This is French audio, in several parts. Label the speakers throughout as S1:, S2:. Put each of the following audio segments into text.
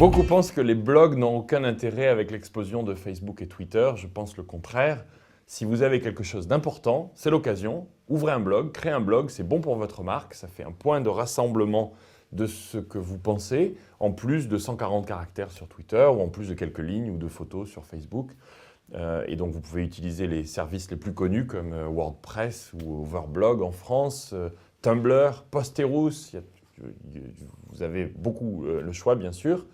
S1: Beaucoup pensent que les blogs n'ont aucun intérêt avec l'explosion de Facebook et Twitter. Je pense le contraire. Si vous avez quelque chose d'important, c'est l'occasion. Ouvrez un blog, créez un blog, c'est bon pour votre marque. Ça fait un point de rassemblement de ce que vous pensez, en plus de 140 caractères sur Twitter ou en plus de quelques lignes ou de photos sur Facebook. Et donc, vous pouvez utiliser les services les plus connus comme WordPress ou Overblog en France, Tumblr, Posterous. Vous avez beaucoup le choix, bien sûr.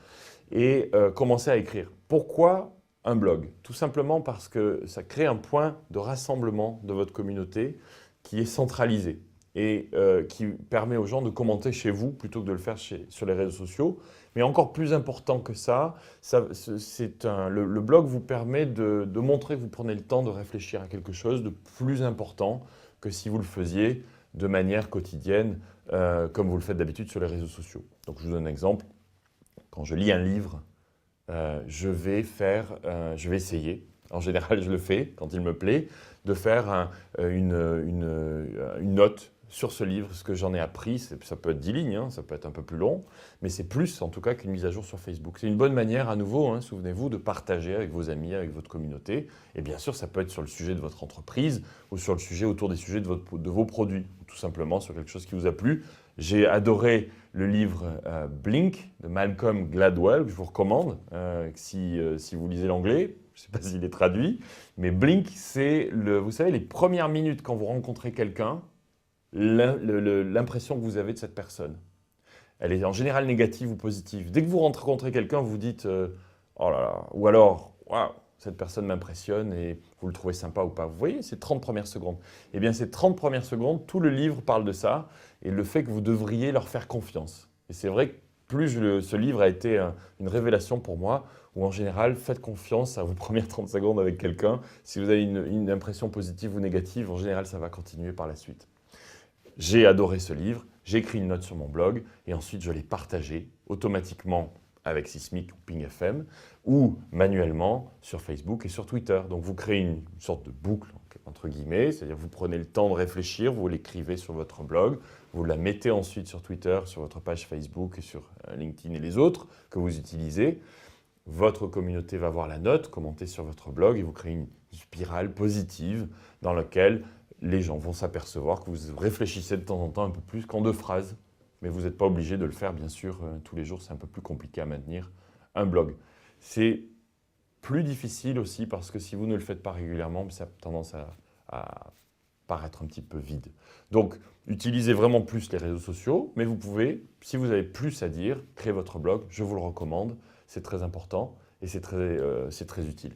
S1: Et commencer à écrire. Pourquoi un blog? Tout simplement parce que ça crée un point de rassemblement de votre communauté qui est centralisé et qui permet aux gens de commenter chez vous plutôt que de le faire sur les réseaux sociaux. Mais encore plus important que ça, le blog vous permet de montrer que vous prenez le temps de réfléchir à quelque chose de plus important que si vous le faisiez de manière quotidienne, comme vous le faites d'habitude sur les réseaux sociaux. Donc je vous donne un exemple. Quand je lis un livre, je vais essayer, en général je le fais quand il me plaît, de faire une note sur ce livre, ce que j'en ai appris. Ça peut être 10 lignes, hein, ça peut être un peu plus long, mais c'est plus en tout cas qu'une mise à jour sur Facebook. C'est une bonne manière à nouveau, hein, souvenez-vous, de partager avec vos amis, avec votre communauté. Et bien sûr, ça peut être sur le sujet de votre entreprise ou sur le sujet autour des sujets de vos produits, ou tout simplement sur quelque chose qui vous a plu. J'ai adoré le livre Blink de Malcolm Gladwell, que je vous recommande si vous lisez l'anglais. Je ne sais pas s'il est traduit, mais Blink, c'est, vous savez, les premières minutes quand vous rencontrez quelqu'un, l'impression que vous avez de cette personne. Elle est en général négative ou positive. Dès que vous rencontrez quelqu'un, vous dites oh là là, ou alors waouh, cette personne m'impressionne et vous le trouvez sympa ou pas. Vous voyez, ces 30 premières secondes. Eh bien, ces 30 premières secondes, tout le livre parle de ça et le fait que vous devriez leur faire confiance. Et c'est vrai que ce livre a été une révélation pour moi, où en général, faites confiance à vos premières 30 secondes avec quelqu'un. Si vous avez une impression positive ou négative, en général, ça va continuer par la suite. J'ai adoré ce livre, j'ai écrit une note sur mon blog et ensuite je l'ai partagé automatiquement avec Sismic ou Ping FM ou manuellement sur Facebook et sur Twitter. Donc vous créez une sorte de boucle entre guillemets, c'est-à-dire vous prenez le temps de réfléchir, vous l'écrivez sur votre blog, vous la mettez ensuite sur Twitter, sur votre page Facebook et sur LinkedIn et les autres que vous utilisez. Votre communauté va voir la note, commenter sur votre blog et vous créez une spirale positive dans laquelle les gens vont s'apercevoir que vous réfléchissez de temps en temps un peu plus qu'en 2 phrases. Mais vous n'êtes pas obligé de le faire, bien sûr, tous les jours. C'est un peu plus compliqué à maintenir un blog. C'est plus difficile aussi parce que si vous ne le faites pas régulièrement, ça a tendance à paraître un petit peu vide. Donc, utilisez vraiment plus les réseaux sociaux, mais vous pouvez, si vous avez plus à dire, créer votre blog. Je vous le recommande. C'est très important et c'est très utile.